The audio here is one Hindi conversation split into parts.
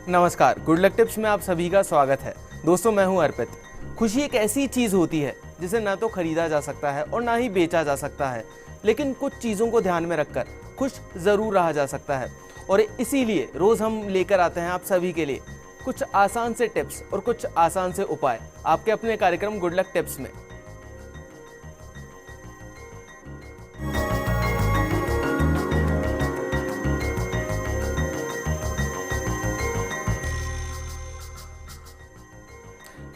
नमस्कार, गुड लक टिप्स में आप सभी का स्वागत है। दोस्तों, मैं हूं अर्पित। खुशी एक ऐसी चीज होती है जिसे ना तो खरीदा जा सकता है और ना ही बेचा जा सकता है, लेकिन कुछ चीजों को ध्यान में रखकर खुश जरूर रहा जा सकता है। और इसीलिए रोज हम लेकर आते हैं आप सभी के लिए कुछ आसान से टिप्स और कुछ आसान से उपाय आपके अपने कार्यक्रम गुड लक टिप्स में।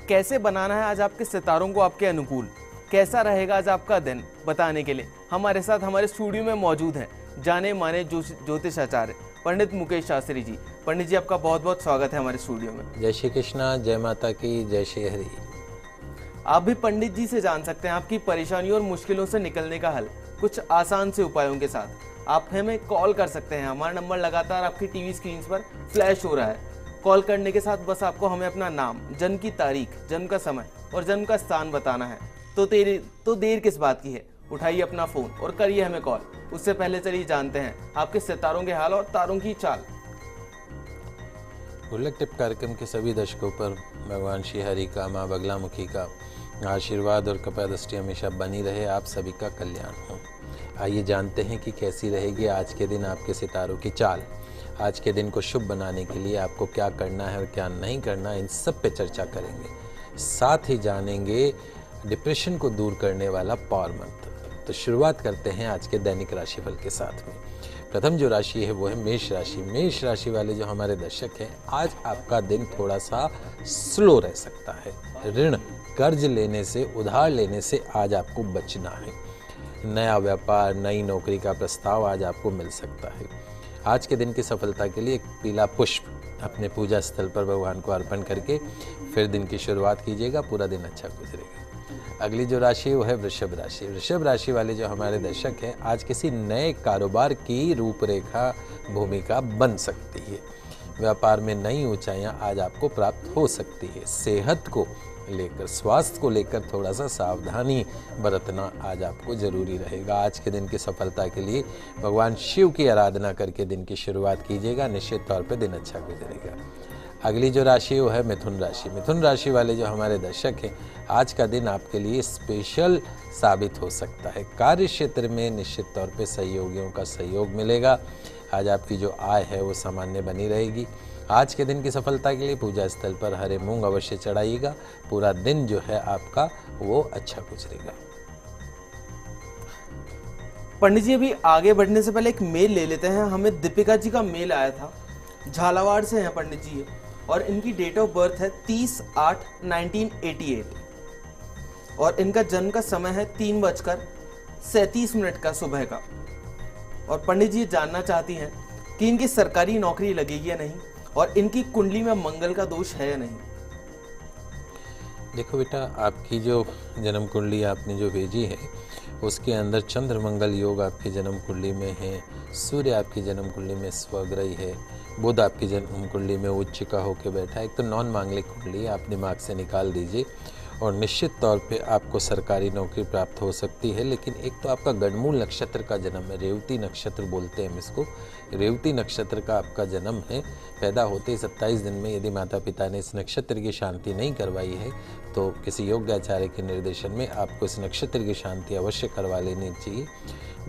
कैसे बनाना है आज आपके सितारों को आपके अनुकूल, कैसा रहेगा आज आपका दिन, बताने के लिए हमारे साथ हमारे स्टूडियो में मौजूद हैं जाने माने ज्योतिष आचार्य पंडित मुकेश शास्त्री जी। पंडित जी, आपका बहुत बहुत स्वागत है हमारे स्टूडियो में। जय श्री कृष्णा, जय माता की, जय श्री हरि। आप भी पंडित जी से जान सकते हैं आपकी परेशानियों और मुश्किलों से निकलने का हल कुछ आसान से उपायों के साथ। आप हमें कॉल कर सकते हैं, हमारा नंबर लगातार आपकी टीवी स्क्रीन पर फ्लैश हो रहा है। कॉल करने के साथ बस आपको हमें अपना नाम, जन्म की तारीख, जन्म का समय और जन्म का स्थान बताना है। तो देर किस बात की है, उठाइए अपना फोन और करिए हमें कॉल। उससे पहले चलिए जानते हैं आपके सितारों के हाल और तारों की चाल। गुड लक टिप कार्यक्रम के सभी दर्शकों पर भगवान श्री हरि का, माँ बगलामुखी का आशीर्वाद और कृपा दृष्टि हमेशा बनी रहे। आप सभी का कल्याण हो। आइए जानते हैं कि कैसी रहेगी आज के दिन आपके सितारों की चाल। आज के दिन को शुभ बनाने के लिए आपको क्या करना है और क्या नहीं करना, इन सब पे चर्चा करेंगे। साथ ही जानेंगे डिप्रेशन को दूर करने वाला पावर मंत्र। तो शुरुआत करते हैं आज के दैनिक राशिफल के साथ में। प्रथम जो राशि है वो है मेष राशि। मेष राशि वाले जो हमारे दर्शक हैं, आज आपका दिन थोड़ा सा स्लो रह सकता है। ऋण कर्ज लेने से, उधार लेने से आज आपको बचना है। नया व्यापार, नई नौकरी का प्रस्ताव आज आपको मिल सकता है। आज के दिन की सफलता के लिए एक पीला पुष्प अपने पूजा स्थल पर भगवान को अर्पण करके फिर दिन की शुरुआत कीजिएगा, पूरा दिन अच्छा गुजरेगा। अगली जो राशि है वो है वृषभ राशि। वृषभ राशि वाले जो हमारे दर्शक हैं, आज किसी नए कारोबार की रूपरेखा, भूमिका बन सकती है। व्यापार में नई ऊंचाइयां आज आपको प्राप्त हो सकती है। सेहत को लेकर, स्वास्थ्य को लेकर थोड़ा सा सावधानी बरतना आज आपको जरूरी रहेगा। आज के दिन की सफलता के लिए भगवान शिव की आराधना करके दिन की शुरुआत कीजिएगा, निश्चित तौर पे दिन अच्छा गुजरेगा। अगली जो राशि है वो है मिथुन राशि। मिथुन राशि वाले जो हमारे दर्शक हैं, आज का दिन आपके लिए स्पेशल साबित हो सकता है। कार्य क्षेत्र में निश्चित तौर पे सहयोगियों का सहयोग मिलेगा। आज आपकी जो आय है वो सामान्य बनी रहेगी। आज के दिन की सफलता के लिए पूजा स्थल पर हरे मूंग अवश्य चढ़ाइएगा। पूरा दिन जो है आपका वो अच्छा गुजरेगा। पंडित जी, अभी आगे बढ़ने से पहले एक मेल ले लेते हैं। हमें दीपिका जी का मेल आया था, झालावाड़ से हैं पंडित जी, और इनकी डेट ऑफ बर्थ है 30/8/1988 और इनका जन्म का समय है 3:37 का सुबह का। और पंडित जी जानना चाहती हैं कि इनकी सरकारी नौकरी लगेगी या नहीं, और इनकी कुंडली में मंगल का दोष है या नहीं। देखो बेटा, आपकी जो जन्म कुंडली आपने जो भेजी है उसके अंदर चंद्र मंगल योग आपकी जन्म कुंडली में है। सूर्य आपकी जन्म कुंडली में स्वग्रही है। बुध आपकी जन्म कुंडली में उच्च का होकर बैठा है। एक तो नॉन मांगलिक कुंडली आप दिमाग से निकाल दीजिए और निश्चित तौर पे आपको सरकारी नौकरी प्राप्त हो सकती है। लेकिन एक तो आपका गणमूल नक्षत्र का जन्म है, रेवती नक्षत्र बोलते हैं हम इसको। रेवती नक्षत्र का आपका जन्म है। पैदा होते ही 27 दिन में यदि माता पिता ने इस नक्षत्र की शांति नहीं करवाई है तो किसी योग्य आचार्य के निर्देशन में आपको इस नक्षत्र की शांति अवश्य करवा लेनी चाहिए।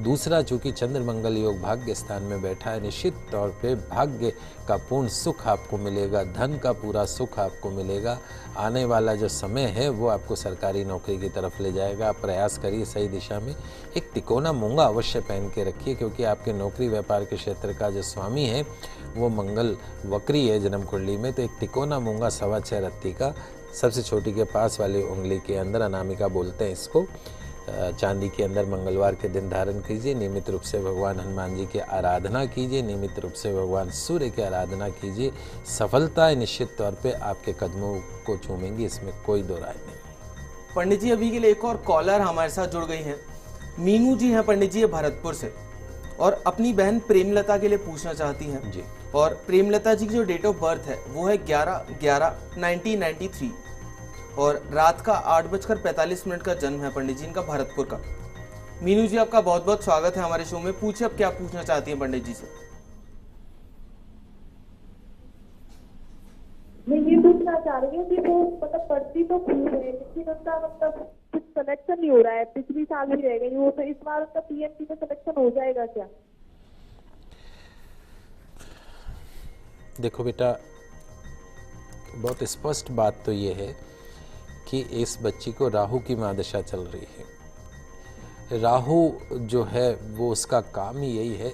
दूसरा, चूंकि चंद्र मंगल योग भाग्य स्थान में बैठा है, निश्चित तौर पे भाग्य का पूर्ण सुख आपको मिलेगा, धन का पूरा सुख आपको मिलेगा। आने वाला जो समय है वो आपको सरकारी नौकरी की तरफ ले जाएगा। आप प्रयास करिए सही दिशा में। एक तिकोना मूंगा अवश्य पहन के रखिए, क्योंकि आपके नौकरी व्यापार के क्षेत्र का जो स्वामी है वो मंगल वक्री है जन्म कुंडली में। तो एक तिकोना मूंगा 6.25 रत्ती का सबसे छोटी के पास वाली उंगली के अंदर, अनामिका बोलते हैं इसको, चांदी के अंदर मंगलवार के दिन धारण कीजिए। नियमित रूप से भगवान हनुमान जी की आराधना कीजिए, नियमित रूप से भगवान सूर्य की आराधना कीजिए। सफलता निश्चित तौर पे आपके कदमों को चूमेंगी, इसमें कोई दो राय नहीं। पंडित जी, अभी के लिए एक और कॉलर हमारे साथ जुड़ गई हैं। मीनू जी हैं पंडित जी, भरतपुर से, और अपनी बहन प्रेमलता के लिए पूछना चाहती हैं जी। और प्रेमलता जी की जो डेट ऑफ बर्थ है वो है 11/11/1993 और रात का 8:45 का जन्म है पंडित जी इनका, भरतपुर का। मीनू जी, आपका बहुत बहुत स्वागत है हमारे शो में। पूछिए अब क्या पूछना चाहती हैं पंडित जी से। रही हूँ कि वो मतलब पढ़ती तो खूब है, लेकिन उनका मतलब कुछ सिलेक्शन नहीं हो रहा है। पिछली साल भी रह गई वो, तो इस बार उनका पीएमटी में सिलेक्शन हो जाएगा क्या? देखो बेटा, बहुत स्पष्ट बात तो ये है कि इस बच्ची को राहु की महादशा चल रही है। राहु जो है वो उसका काम ही यही है,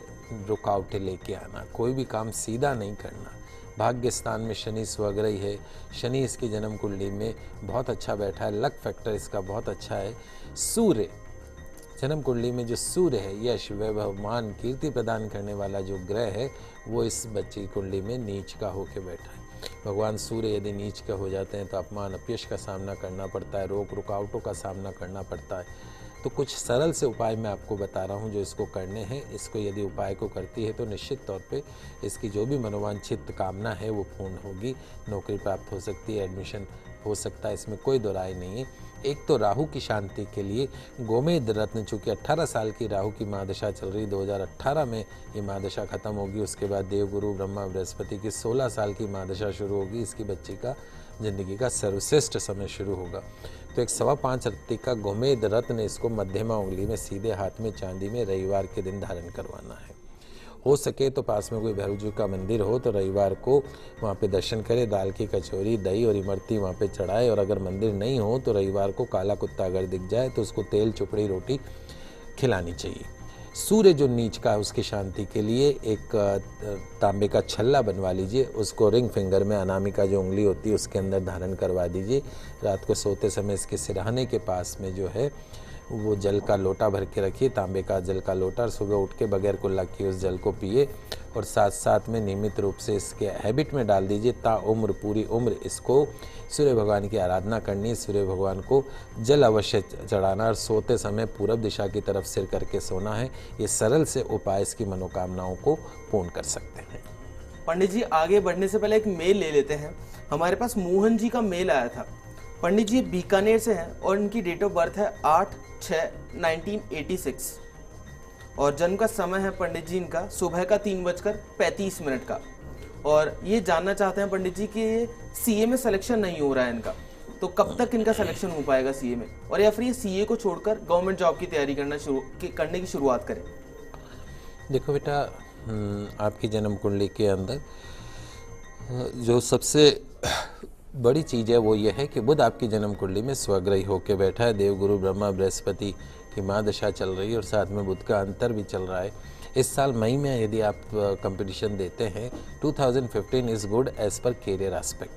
रुकावटें लेके आना, कोई भी काम सीधा नहीं करना। भाग्य स्थान में शनि स्वग्रही है, शनि इसकी जन्म कुंडली में बहुत अच्छा बैठा है, लक फैक्टर इसका बहुत अच्छा है। सूर्य जन्म कुंडली में जो सूर्य है, यश वैभव मान कीर्ति प्रदान करने वाला जो ग्रह है, वो इस बच्ची की कुंडली में नीच का होकर बैठा है। भगवान सूर्य यदि नीच का हो जाते हैं तो अपमान अपयश का सामना करना पड़ता है, रोग रुकावटों का सामना करना पड़ता है। तो कुछ सरल से उपाय मैं आपको बता रहा हूँ जो इसको करने हैं। इसको यदि उपाय को करती है तो निश्चित तौर पे इसकी जो भी मनोवांछित कामना है वो पूर्ण होगी, नौकरी प्राप्त हो सकती है, एडमिशन हो सकता है, इसमें कोई दो राय नहीं है। एक तो राहु की शांति के लिए गोमेद रत्न, चूँकि 18 साल की राहु की महादशा चल रही, 2018 में ये महादशा खत्म होगी, उसके बाद देवगुरु ब्रह्मा बृहस्पति की 16 साल की महादशा शुरू होगी, इसकी बच्ची का जिंदगी का सर्वश्रेष्ठ समय शुरू होगा। तो एक 5.25 रत्ती का गोमेद रत्न इसको मध्यमा उंगली में सीधे हाथ में चांदी में रविवार के दिन धारण करवाना है। हो सके तो पास में कोई भैरव जी का मंदिर हो तो रविवार को वहाँ पे दर्शन करे, दाल की कचौरी, दही और इमरती वहाँ पे चढ़ाए। और अगर मंदिर नहीं हो तो रविवार को काला कुत्ता अगर दिख जाए तो उसको तेल चुपड़ी रोटी खिलानी चाहिए। सूर्य जो नीच का है उसकी शांति के लिए एक तांबे का छल्ला बनवा लीजिए, उसको रिंग फिंगर में अनामिका जो उंगली होती है उसके अंदर धारण करवा दीजिए। रात को सोते समय इसके सिरहाने के पास में जो है वो जल का लोटा भर के रखिए, तांबे का जल का लोटा, और सुबह उठ के बगैर कुल्ला किए उस जल को पिए। और साथ साथ में नियमित रूप से इसके हैबिट में डाल दीजिए, ताउम्र पूरी उम्र इसको सूर्य भगवान की आराधना करनी है। सूर्य भगवान को जल अवश्य चढ़ाना और सोते समय पूरब दिशा की तरफ सिर करके सोना है। ये सरल से उपाय इसकी मनोकामनाओं को पूर्ण कर सकते हैं। पंडित जी, आगे बढ़ने से पहले एक मेल ले लेते हैं। हमारे पास मोहन जी का मेल आया था। पंडित जी बीकानेर से हैं और इनकी डेट ऑफ बर्थ है 8/6/1986 और जन्म का समय है पंडित जी इनका सुबह का 3:35 का। और ये जानना चाहते हैं पंडित जी कि ये सीए में सिलेक्शन नहीं हो रहा है इनका, तो कब तक इनका सिलेक्शन हो पाएगा सीए में, और या फिर ये सीए को छोड़कर गवर्नमेंट जॉब की तैयारी करने की शुरुआत करें। देखो बेटा, आपकी जन्म कुंडली के अंदर जो सबसे बड़ी चीज़ है वो ये है कि बुध आपकी जन्म कुंडली में स्वग्रही होकर बैठा है। देवगुरु ब्रह्मा बृहस्पति की महादशा चल रही है और साथ में बुध का अंतर भी चल रहा है। इस साल मई में यदि आप कंपटीशन देते हैं, 2015 is good as per career aspect,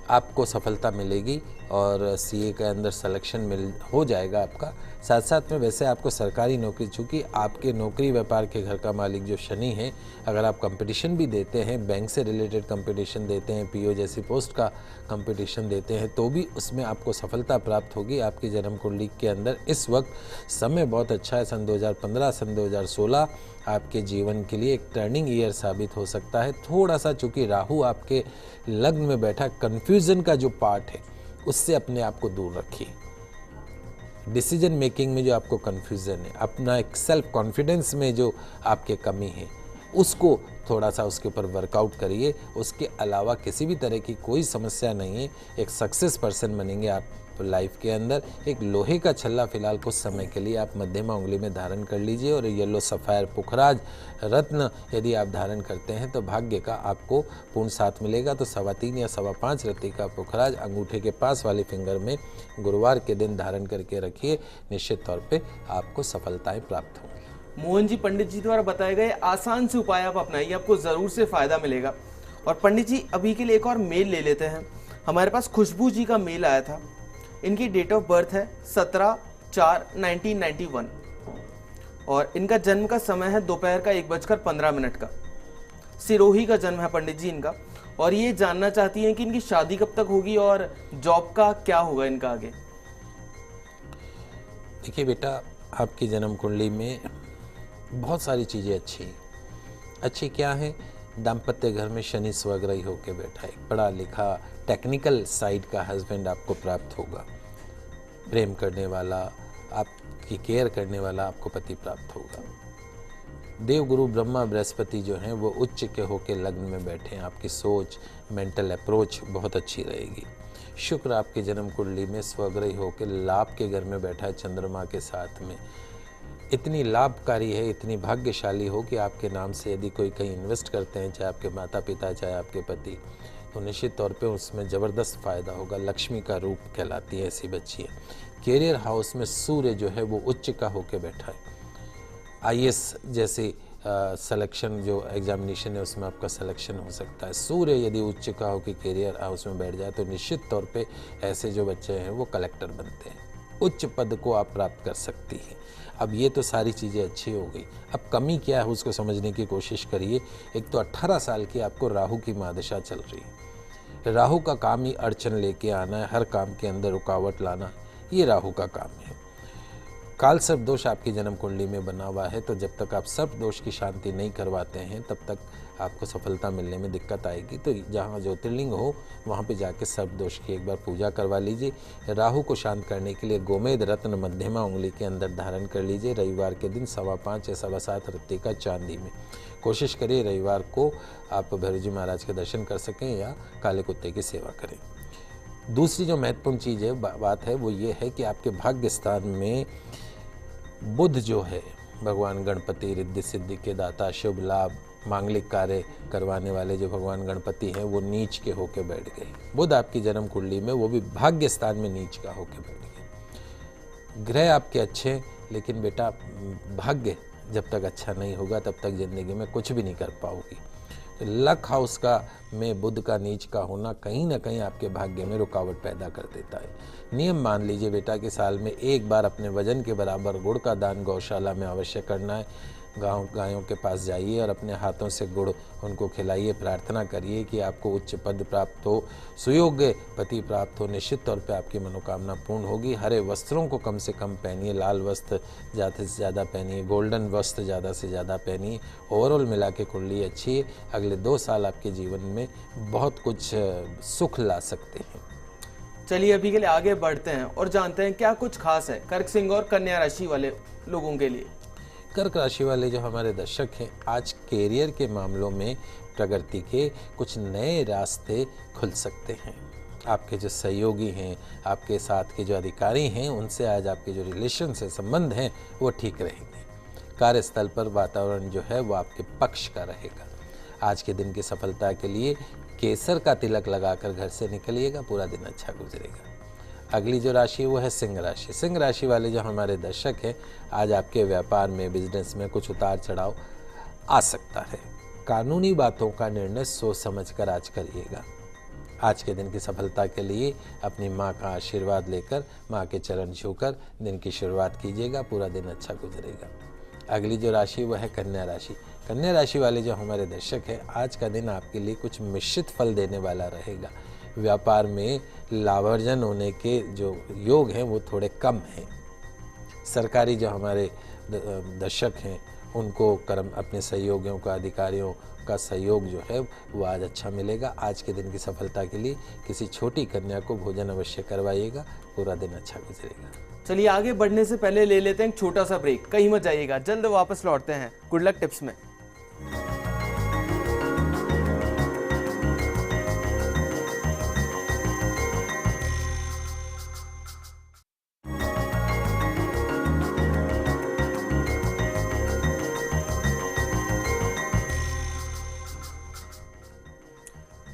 आपको सफलता मिलेगी और सीए के अंदर सिलेक्शन हो जाएगा आपका। साथ साथ में वैसे आपको सरकारी नौकरी, चूँकि आपके नौकरी व्यापार के घर का मालिक जो शनि है, अगर आप कंपटीशन भी देते हैं, बैंक से रिलेटेड कंपटीशन देते हैं, पीओ जैसी पोस्ट का कंपटीशन देते हैं, तो भी उसमें आपको सफलता प्राप्त होगी। आपकी जन्म कुंडली के अंदर इस वक्त समय बहुत अच्छा है। सन 2015 सन 2016 आपके जीवन के लिए एक टर्निंग ईयर साबित हो सकता है। थोड़ा सा चूँकि राहु आपके लग्न में बैठा, कन्फ्यूज़न का जो पार्ट है उससे अपने आप को दूर रखिए। डिसीजन मेकिंग में जो आपको कन्फ्यूज़न है, अपना एक सेल्फ कॉन्फिडेंस में जो आपके कमी है, उसको थोड़ा सा उसके ऊपर वर्कआउट करिए। उसके अलावा किसी भी तरह की कोई समस्या नहीं है। एक सक्सेस पर्सन बनेंगे आप लाइफ के अंदर। एक लोहे का छल्ला फिलहाल कुछ समय के लिए आप मध्यमा उंगली में धारण कर लीजिए और येलो सफ़ायर पुखराज रत्न यदि आप धारण करते हैं तो भाग्य का आपको पूर्ण साथ मिलेगा। तो 3.25 या 5.25 रत्ती का पुखराज अंगूठे के पास वाले फिंगर में गुरुवार के दिन धारण करके रखिए, निश्चित तौर पे आपको सफलताएं प्राप्त होंगी। मोहन जी, पंडित जी द्वारा बताए गए आसान से उपाय आप अपनाइए, आपको ज़रूर से फ़ायदा मिलेगा। और पंडित जी अभी के लिए एक और मेल ले लेते हैं। हमारे पास खुशबू जी का मेल आया था। इनकी डेट ऑफ बर्थ है 17/4/1991 और इनका जन्म का समय है दोपहर का 1:15 का। सिरोही का जन्म है पंडित जी इनका, और ये जानना चाहती हैं कि इनकी शादी कब तक होगी और जॉब का क्या होगा इनका आगे। देखिए बेटा, आपकी जन्म कुंडली में बहुत सारी चीज़ें अच्छी क्या है। दाम्पत्य घर में शनि स्वग्रही होकर बैठा है, पढ़ा लिखा टेक्निकल साइड का हस्बैंड आपको प्राप्त होगा। प्रेम करने वाला, आपकी केयर करने वाला आपको पति प्राप्त होगा। देवगुरु ब्रह्मा बृहस्पति जो हैं वो उच्च के होकर लग्न में बैठे हैं। आपकी सोच, मेंटल अप्रोच बहुत अच्छी रहेगी। शुक्र आपकी जन्म कुंडली में स्वग्रही होकर लाभ के घर में बैठा है चंद्रमा के साथ में। इतनी लाभकारी है, इतनी भाग्यशाली हो कि आपके नाम से यदि कोई कहीं इन्वेस्ट करते हैं, चाहे आपके माता पिता चाहे आपके पति, तो निश्चित तौर पे उसमें ज़बरदस्त फ़ायदा होगा। लक्ष्मी का रूप कहलाती है ऐसी बच्ची है। कैरियर हाउस में सूर्य जो है वो उच्च का होकर बैठा है। आईएएस जैसी सिलेक्शन जो एग्जामिनेशन है उसमें आपका सिलेक्शन हो सकता है। सूर्य यदि उच्च का हो कि कैरियर हाउस में बैठ जाए तो निश्चित तौर पे ऐसे जो बच्चे हैं वो कलेक्टर बनते हैं, उच्च पद को आप प्राप्त कर सकती हैं। अब ये तो सारी चीज़ें अच्छी हो गई, अब कमी क्या है उसको समझने की कोशिश करिए। एक तो 18 साल की आपको राहु की महादशा चल रही है। राहु का काम ही अड़चन लेके आना है, हर काम के अंदर रुकावट लाना, ये राहु का काम है। काल सर्प दोष आपकी जन्म कुंडली में बना हुआ है, तो जब तक आप सर्प दोष की शांति नहीं करवाते हैं तब तक आपको सफलता मिलने में दिक्कत आएगी। तो जहाँ ज्योतिर्लिंग हो वहाँ पे जाके सर्प दोष की एक बार पूजा करवा लीजिए। राहु को शांत करने के लिए गोमेद रत्न मध्यमा उंगली के अंदर धारण कर लीजिए। रविवार के दिन 5:15 या 7:15 रत्ती का चांदी में कोशिश करिए रविवार को आप भैरव जी महाराज के दर्शन कर सकें या काले कुत्ते की सेवा करें। दूसरी जो महत्वपूर्ण चीज़ है बात है वो ये है कि आपके भाग्य स्थान में बुध जो है, भगवान गणपति रिद्धि सिद्धि के दाता, शुभ लाभ मांगलिक कार्य करवाने वाले जो भगवान गणपति हैं वो नीच के होके बैठ गए। बुध आपकी जन्म कुंडली में वो भी भाग्य स्थान में नीच का होके बैठ गए। ग्रह आपके अच्छे हैं, लेकिन बेटा भाग्य जब तक अच्छा नहीं होगा तब तक जिंदगी में कुछ भी नहीं कर पाओगी। तो लक हाउस का में बुध का नीच का होना कहीं ना कहीं आपके भाग्य में रुकावट पैदा कर देता है। नियम मान लीजिए बेटा कि साल में एक बार अपने वजन के बराबर गुड़ का दान गौशाला में अवश्य करना है। गायों के पास जाइए और अपने हाथों से गुड़ उनको खिलाइए। प्रार्थना करिए कि आपको उच्च पद प्राप्त हो, सुयोग्य पति प्राप्त हो। निश्चित तौर पे आपकी मनोकामना पूर्ण होगी। हरे वस्त्रों को कम से कम पहनिए, लाल वस्त्र ज़्यादा से ज़्यादा पहनिए, गोल्डन वस्त्र ज़्यादा से ज़्यादा पहनिए। ओवरऑल मिला के कुंडली अच्छी है। अगले 2 साल आपके जीवन में बहुत कुछ सुख ला सकते हैं। चलिए अभी के लिए आगे बढ़ते हैं और जानते हैं क्या कुछ खास है कर्क सिंह और कन्या राशि वाले लोगों के लिए। कर्क राशि वाले जो हमारे दर्शक हैं, आज कैरियर के मामलों में प्रगति के कुछ नए रास्ते खुल सकते हैं। आपके जो सहयोगी हैं, आपके साथ के जो अधिकारी हैं, उनसे आज आपके जो रिलेशन से संबंध हैं वो ठीक रहेंगे। कार्यस्थल पर वातावरण जो है वो आपके पक्ष का रहेगा। आज के दिन की सफलता के लिए केसर का तिलक लगाकर घर से निकलिएगा, पूरा दिन अच्छा गुजरेगा। अगली जो राशि है वो है सिंह राशि। सिंह राशि वाले जो हमारे दर्शक हैं, आज आपके व्यापार में, बिजनेस में कुछ उतार चढ़ाव आ सकता है। कानूनी बातों का निर्णय सोच समझकर आज करिएगा। आज के दिन की सफलता के लिए अपनी माँ का आशीर्वाद लेकर, माँ के चरण छूकर दिन की शुरुआत कीजिएगा, पूरा दिन अच्छा गुजरेगा। अगली जो राशि वह है कन्या राशि। कन्या राशि वाले जो हमारे दर्शक हैं, आज का दिन आपके लिए कुछ मिश्रित फल देने वाला रहेगा। व्यापार में लाभार्जन होने के जो योग हैं वो थोड़े कम हैं। सरकारी जो हमारे दर्शक हैं उनको अपने सहयोगियों का, अधिकारियों का सहयोग जो है वो आज अच्छा मिलेगा। आज के दिन की सफलता के लिए किसी छोटी कन्या को भोजन अवश्य करवाइएगा, पूरा दिन अच्छा गुजरेगा। चलिए आगे बढ़ने से पहले ले लेते हैं एक छोटा सा ब्रेक। कहीं मत जाइएगा, जल्द वापस लौटते हैं गुड लक टिप्स में।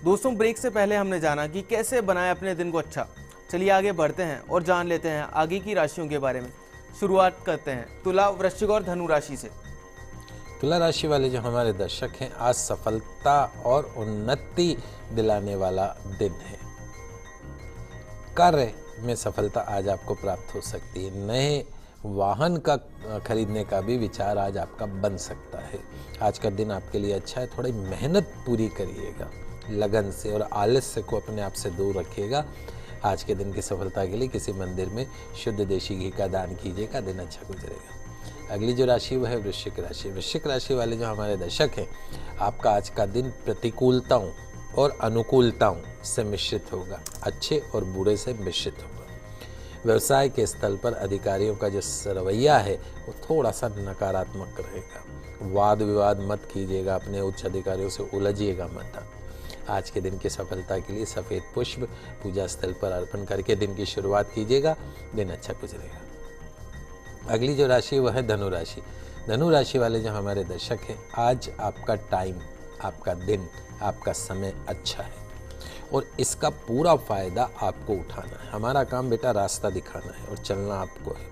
दोस्तों ब्रेक से पहले हमने जाना कि कैसे बनाएं अपने दिन को अच्छा। चलिए आगे बढ़ते हैं और जान लेते हैं आगे की राशियों के बारे में। शुरुआत करते हैं तुला, वृश्चिक और धनु राशि से। तुला राशि वाले जो हमारे दर्शक हैं, आज सफलता और उन्नति दिलाने वाला दिन है। कार्य में सफलता आज आपको प्राप्त हो सकती है। नए वाहन का खरीदने का भी विचार आज आपका बन सकता है। आज का दिन आपके लिए अच्छा है। थोड़ी मेहनत पूरी करिएगा, लगन से और आलस्य को अपने आप से दूर रखिएगा। आज के दिन की सफलता के लिए किसी मंदिर में शुद्ध देशी घी का दान कीजिएगा, दिन अच्छा गुजरेगा। अगली जो राशि वह है वृश्चिक राशि। वृश्चिक राशि वाले जो हमारे दर्शक हैं, आपका आज का दिन प्रतिकूलताओं और अनुकूलताओं से मिश्रित होगा, अच्छे और बुरे से मिश्रित होगा। व्यवसाय के स्थल पर अधिकारियों का जो रवैया है वो थोड़ा सा नकारात्मक रहेगा। वाद विवाद मत कीजिएगा, अपने उच्च अधिकारियों से उलझिएगा मत। आज के दिन की सफलता के लिए सफ़ेद पुष्प पूजा स्थल पर अर्पण करके दिन की शुरुआत कीजिएगा, दिन अच्छा गुजरेगा। अगली जो राशि वह है धनु राशि। धनु राशि वाले जो हमारे दर्शक हैं, आज आपका टाइम, आपका दिन, आपका समय अच्छा है और इसका पूरा फ़ायदा आपको उठाना है। हमारा काम बेटा रास्ता दिखाना है और चलना आपको है।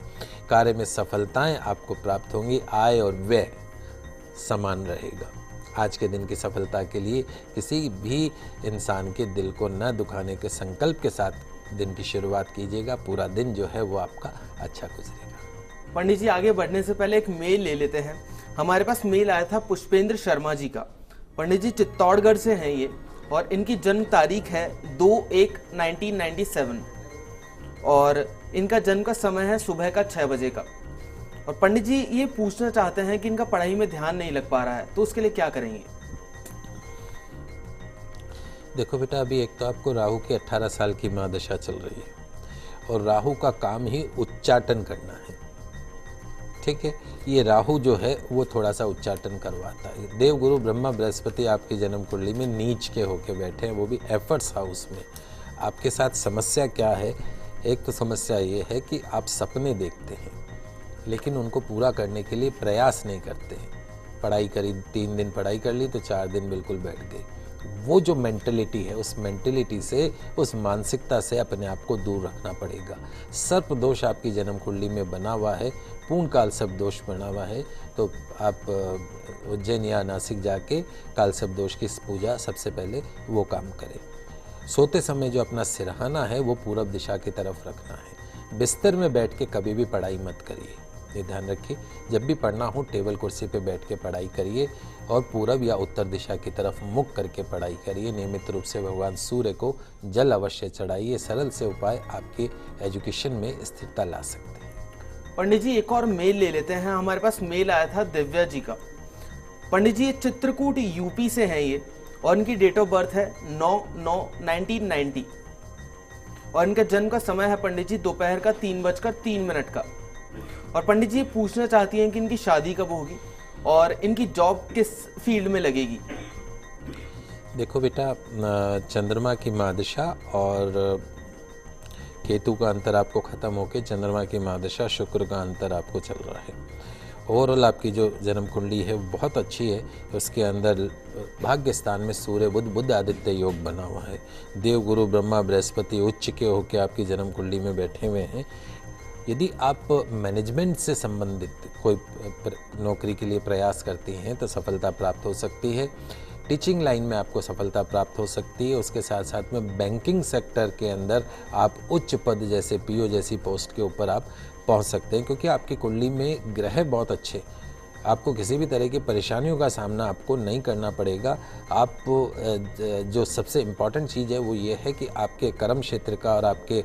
कार्य में सफलताएं आपको प्राप्त होंगी, आय और व्यय समान रहेगा। आज के दिन की सफलता के लिए किसी भी इंसान के दिल को न दुखाने के संकल्प के साथ दिन की शुरुआत कीजिएगा। पूरा दिन जो है वो आपका अच्छा गुजरेगा। पंडित जी आगे बढ़ने से पहले एक मेल ले लेते हैं। हमारे पास मेल आया था पुष्पेंद्र शर्मा जी का। पंडित जी चित्तौड़गढ़ से हैं ये और इनकी जन्म तारीख है 2/1/1997 और इनका जन्म का समय है सुबह का 6 बजे का। और पंडित जी ये पूछना चाहते हैं कि इनका पढ़ाई में ध्यान नहीं लग पा रहा है, तो उसके लिए क्या करेंगे? देखो बेटा, अभी एक तो आपको राहु की 18 साल की महादशा चल रही है और राहु का काम ही उच्चाटन करना है। ठीक है, ये राहु जो है वो थोड़ा सा उच्चाटन करवाता है। देवगुरु ब्रह्मा बृहस्पति आपकी जन्म कुंडली में नीच के होके बैठे हैं, वो भी एफर्ट्स हाउस में। आपके साथ समस्या क्या है? एक तो समस्या ये है कि आप सपने देखते हैं लेकिन उनको पूरा करने के लिए प्रयास नहीं करते हैं। पढ़ाई करी, 3 दिन पढ़ाई कर ली तो 4 दिन बिल्कुल बैठ गई। वो जो मेंटलिटी है, उस मेंटलिटी से, उस मानसिकता से अपने आप को दूर रखना पड़ेगा। सर्प दोष आपकी जन्म कुंडली में बना हुआ है, पूर्ण काल सर्प दोष बना हुआ है, तो आप उज्जैन या नासिक जाके काल सर्प दोष की पूजा सबसे पहले वो काम करें। सोते समय जो अपना सिरहाना है वो पूरब दिशा की तरफ रखना है। बिस्तर में बैठ के कभी भी पढ़ाई मत करिए, ये ध्यान रखिए। जब भी पढ़ना हो टेबल कुर्सी पे बैठ के पढ़ाई करिए और पूरब या उत्तर दिशा की तरफ मुख करके पढ़ाई करिए। नियमित रूप से भगवान सूर्य को जल अवश्य चढ़ाइए। सरल से उपाय आपके एजुकेशन में स्थिरता ला सकते हैं। पंडित जी एक और मेल ले लेते हैं। हमारे पास मेल आया था दिव्या जी का। पंडित जी ये चित्रकूट यूपी से हैं ये और इनकी डेट ऑफ बर्थ है 9/9/1990 और इनका जन्म का समय है पंडित जी दोपहर का 3:03 का। और पंडित जी पूछना चाहती हैं कि इनकी शादी कब होगी और इनकी जॉब किस फील्ड में लगेगी? देखो बेटा, चंद्रमा की महादशा और केतु का अंतर आपको खत्म होकर चंद्रमा की महादशा शुक्र का अंतर आपको चल रहा है। ओवरऑल आपकी जो जन्म कुंडली है वो बहुत अच्छी है। उसके अंदर भाग्य स्थान में सूर्य बुध आदित्य योग बना हुआ है। देवगुरु ब्रह्मा बृहस्पति उच्च के होकर आपकी जन्म कुंडली में बैठे हुए हैं। यदि आप मैनेजमेंट से संबंधित कोई नौकरी के लिए प्रयास करती हैं तो सफलता प्राप्त हो सकती है। टीचिंग लाइन में आपको सफलता प्राप्त हो सकती है। उसके साथ साथ में बैंकिंग सेक्टर के अंदर आप उच्च पद जैसे पीओ जैसी पोस्ट के ऊपर आप पहुंच सकते हैं, क्योंकि आपकी कुंडली में ग्रह बहुत अच्छे। आपको किसी भी तरह की परेशानियों का सामना आपको नहीं करना पड़ेगा। आप जो सबसे इम्पॉर्टेंट चीज़ है वो ये है कि आपके कर्म क्षेत्र का और आपके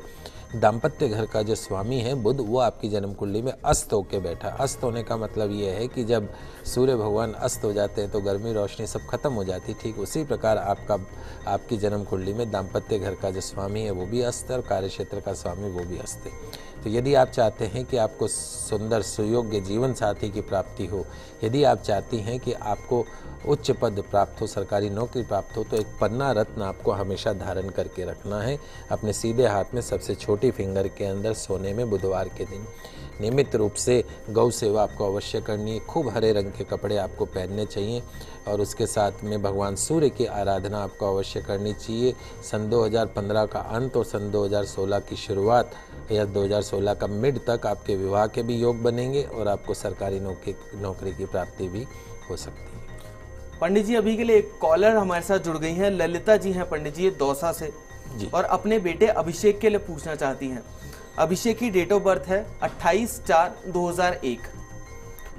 दाम्पत्य घर का जो स्वामी है बुध, वो आपकी जन्म कुंडली में अस्त होकर बैठा। अस्त होने का मतलब ये है कि जब सूर्य भगवान अस्त हो जाते हैं तो गर्मी रोशनी सब खत्म हो जाती। ठीक उसी प्रकार आपकी जन्म कुंडली में दाम्पत्य घर का जो स्वामी है वो भी अस्त है और कार्य क्षेत्र का स्वामी वो भी अस्त है। तो यदि आप चाहते हैं कि आपको सुंदर सुयोग्य जीवन साथी की प्राप्ति हो, यदि आप चाहती हैं कि आपको उच्च पद प्राप्त हो, सरकारी नौकरी प्राप्त हो, तो एक पन्ना रत्न आपको हमेशा धारण करके रखना है अपने सीधे हाथ में, सबसे छोटी फिंगर के अंदर सोने में बुधवार के दिन। नियमित रूप से गौ सेवा आपको अवश्य करनी है। खूब हरे रंग के कपड़े आपको पहनने चाहिए और उसके साथ में भगवान सूर्य की आराधना आपको अवश्य करनी चाहिए। सन 2015 का अंत और सन 2016 की शुरुआत या 2016 का मिड तक आपके विवाह के भी योग बनेंगे और आपको सरकारी नौकरी की प्राप्ति भी हो सकती है। पंडित जी अभी के लिए एक कॉलर हमारे साथ जुड़ गई हैं। ललिता जी हैं पंडित जी, ये दौसा से जी। और अपने बेटे अभिषेक के लिए पूछना चाहती हैं। अभिषेक की डेट ऑफ बर्थ है 28/4/2001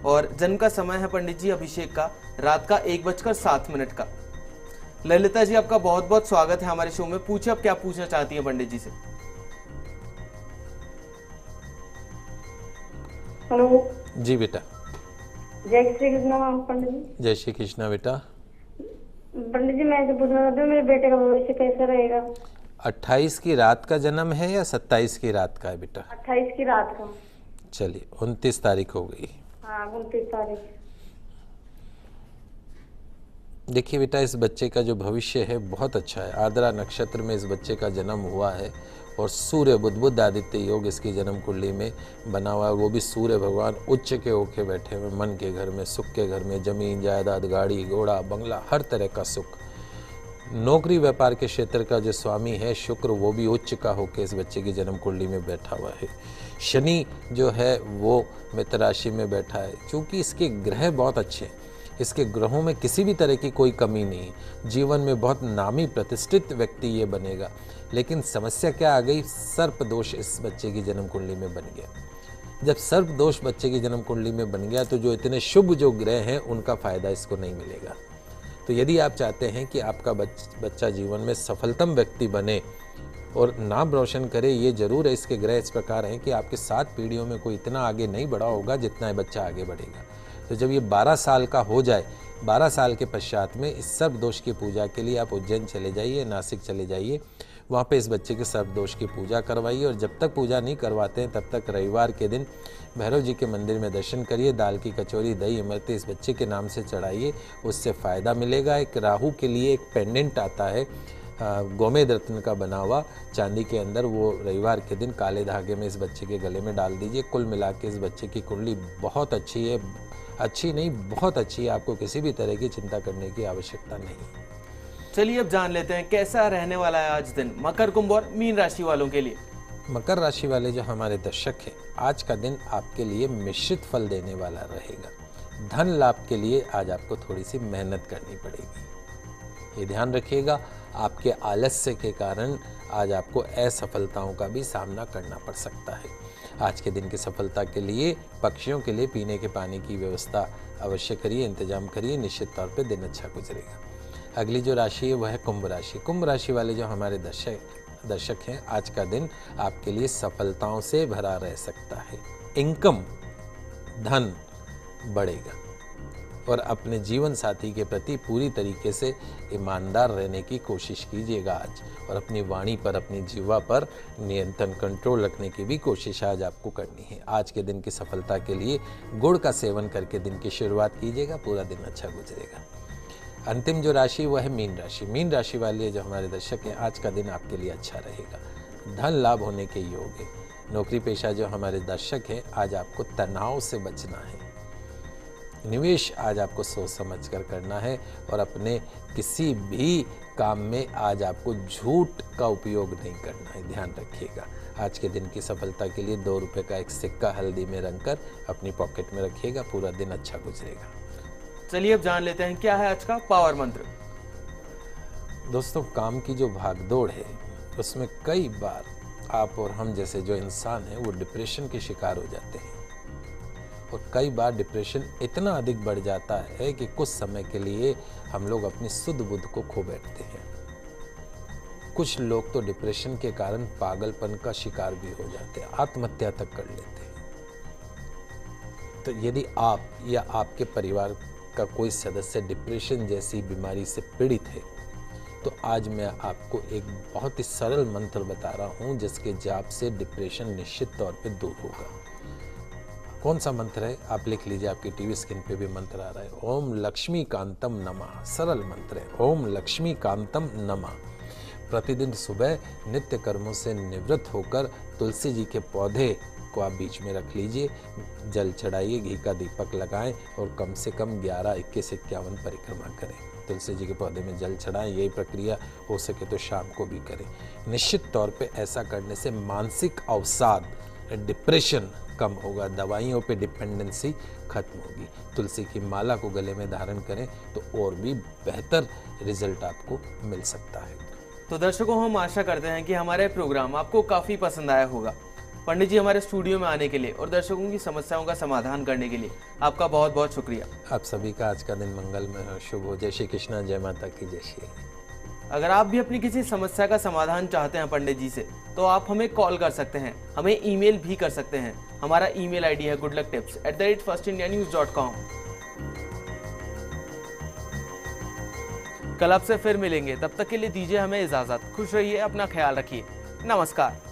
और जन्म का समय है पंडित जी अभिषेक का रात का 1:07 का। ललिता जी आपका बहुत बहुत स्वागत है हमारे शो में। पूछिए आप क्या पूछना चाहती हैं पंडित जी से। हेलो जी बेटा। जय श्री कृष्ण पंडित जी। जय श्री कृष्णा बेटा। पंडित जी मैं ऐसे पूछना चाहती हूँ मेरे बेटे का भविष्य कैसा रहेगा? 28 की रात का जन्म है या 27 की रात का है बेटा? 28 की रात का। चलिए 29 तारीख हो गई। हाँ 29 तारीख। देखिए बेटा, इस बच्चे का जो भविष्य है बहुत अच्छा है। आर्द्रा नक्षत्र में इस बच्चे का जन्म हुआ है और सूर्य बुध आदित्य योग इसकी जन्म कुंडली में बना हुआ है। वो भी सूर्य भगवान उच्च के होके बैठे हुए, मन के घर में, सुख के घर में, जमीन जायदाद, गाड़ी घोड़ा बंगला, हर तरह का सुख। नौकरी व्यापार के क्षेत्र का जो स्वामी है शुक्र, वो भी उच्च का होकर इस बच्चे की जन्म कुंडली में बैठा हुआ है। शनि जो है वो मित्र राशि में बैठा है। क्योंकि इसके ग्रह बहुत अच्छे हैं, इसके ग्रहों में किसी भी तरह की कोई कमी नहीं है। जीवन में बहुत नामी प्रतिष्ठित व्यक्ति ये बनेगा। लेकिन समस्या क्या आ गई, सर्प दोष इस बच्चे की जन्म कुंडली में बन गया। जब सर्प दोष बच्चे की जन्म कुंडली में बन गया तो जो इतने शुभ जो ग्रह हैं उनका फायदा इसको नहीं मिलेगा। तो यदि आप चाहते हैं कि आपका बच्चा जीवन में सफलतम व्यक्ति बने और नाम रोशन करे, ये जरूर है, इसके ग्रह इस प्रकार हैं कि आपके 7 पीढ़ियों में कोई इतना आगे नहीं बढ़ा होगा जितना बच्चा आगे बढ़ेगा। तो जब ये 12 साल का हो जाए, 12 साल के पश्चात में इस सर्प दोष की पूजा के लिए आप उज्जैन चले जाइए, नासिक चले जाइए, वहाँ पे इस बच्चे के सर्प दोष की पूजा करवाइए। और जब तक पूजा नहीं करवाते हैं तब तक रविवार के दिन भैरव जी के मंदिर में दर्शन करिए, दाल की कचौरी, दही, इमरती इस बच्चे के नाम से चढ़ाइए, उससे फ़ायदा मिलेगा। एक राहु के लिए एक पेंडेंट आता है गोमेद रत्न का बना हुआ चांदी के अंदर, वो रविवार के दिन काले धागे में इस बच्चे के गले में डाल दीजिए। कुल मिला के इस बच्चे की कुंडली बहुत अच्छी है, अच्छी नहीं बहुत अच्छी है, आपको किसी भी तरह की चिंता करने की आवश्यकता नहीं। चलिए अब जान लेते हैं कैसा रहने वाला है आज दिन मकर, कुंभ और मीन राशि वालों के लिए। मकर राशि वाले जो हमारे दर्शक हैं, आज का दिन आपके लिए मिश्रित फल देने वाला रहेगा। धन लाभ के लिए आज आपको थोड़ी सी मेहनत करनी पड़ेगी, ये ध्यान रखिएगा। आपके आलस्य के कारण आज आपको असफलताओं का भी सामना करना पड़ सकता है। आज के दिन की सफलता के लिए पक्षियों के लिए पीने के पानी की व्यवस्था अवश्य करिए, इंतजाम करिए, निश्चित तौर पे दिन अच्छा गुजरेगा। अगली जो राशि है वह है कुंभ राशि। कुंभ राशि वाले जो हमारे दर्शक हैं, आज का दिन आपके लिए सफलताओं से भरा रह सकता है। इनकम, धन बढ़ेगा और अपने जीवन साथी के प्रति पूरी तरीके से ईमानदार रहने की कोशिश कीजिएगा आज। और अपनी वाणी पर, अपनी जीवा पर नियंत्रण, कंट्रोल रखने की भी कोशिश आज आपको करनी है। आज के दिन की सफलता के लिए गुड़ का सेवन करके दिन की शुरुआत कीजिएगा, पूरा दिन अच्छा गुजरेगा। अंतिम जो राशि वह है मीन राशि। मीन राशि वाले जो हमारे दर्शक हैं, आज का दिन आपके लिए अच्छा रहेगा। धन लाभ होने के योग है। नौकरी पेशा जो हमारे दर्शक हैं, आज आपको तनाव से बचना है। निवेश आज आपको सोच समझ कर करना है और अपने किसी भी काम में आज आपको झूठ का उपयोग नहीं करना है, ध्यान रखिएगा। आज के दिन की सफलता के लिए 2 रुपये का एक सिक्का हल्दी में रंगकर अपनी पॉकेट में रखिएगा, पूरा दिन अच्छा गुजरेगा। चलिए अब जान लेते हैं क्या है आज का पावर मंत्र। दोस्तों, काम की जो भागदौड़ है उसमें कई बार आप और हम जैसे जो इंसान हैं वो डिप्रेशन के शिकार हो जाते हैं। और कई बार डिप्रेशन इतना अधिक बढ़ जाता है कि कुछ समय के लिए हम लोग अपनी सुध बुध को खो बैठते हैं। कुछ लोग तो डिप्रेशन के कारण पागलपन का शिकार भी हो जाते हैं, आत्महत्या तक कर लेते हैं। तो यदि आप या आपके परिवार का कोई सदस्य डिप्रेशन जैसी बीमारी से पीड़ित है तो आज मैं आपको एक बहुत ही सरल मंत्र बता रहा हूं जिसके जाप से डिप्रेशन निश्चित तौर पे दूर होगा। कौन सा मंत्र है आप लिख लीजिए, आपकी टीवी स्क्रीन पे भी मंत्र आ रहा है। ओम लक्ष्मी कांतम नमः, सरल मंत्र है, ओम लक्ष्मी कांतम नमः। प्रतिदिन सुबह नित्य कर्मों से निवृत्त होकर तुलसी जी के पौधे को आप बीच में रख लीजिए, जल चढ़ाइए, घी का दीपक लगाएं और कम से कम 11, 21, 51 परिक्रमा करें। तुलसी जी के पौधे में जल चढ़ाएं, यही प्रक्रिया हो सके तो शाम को भी करें। निश्चित तौर पे ऐसा करने से मानसिक अवसाद, डिप्रेशन कम होगा, दवाइयों पे डिपेंडेंसी खत्म होगी। तुलसी की माला को गले में धारण करें तो और भी बेहतर रिजल्ट आपको मिल सकता है। तो दर्शकों, हम आशा करते हैं कि हमारे प्रोग्राम आपको काफ़ी पसंद आया होगा। पंडित जी हमारे स्टूडियो में आने के लिए और दर्शकों की समस्याओं का समाधान करने के लिए आपका बहुत बहुत शुक्रिया। आप सभी का आज का दिन मंगलमय हो, शुभ हो। जय श्री कृष्णा, जय माता की जय श्री। अगर आप भी अपनी किसी समस्या का समाधान चाहते हैं पंडित जी से, तो आप हमें कॉल कर सकते हैं, हमें ईमेल भी कर सकते हैं। हमारा ईमेल आईडी है goodlucktips@firstindianews.com। कल आपसे फिर मिलेंगे, तब तक के लिए दीजिए हमें इजाजत। खुश रहिए, अपना ख्याल रखिए, नमस्कार।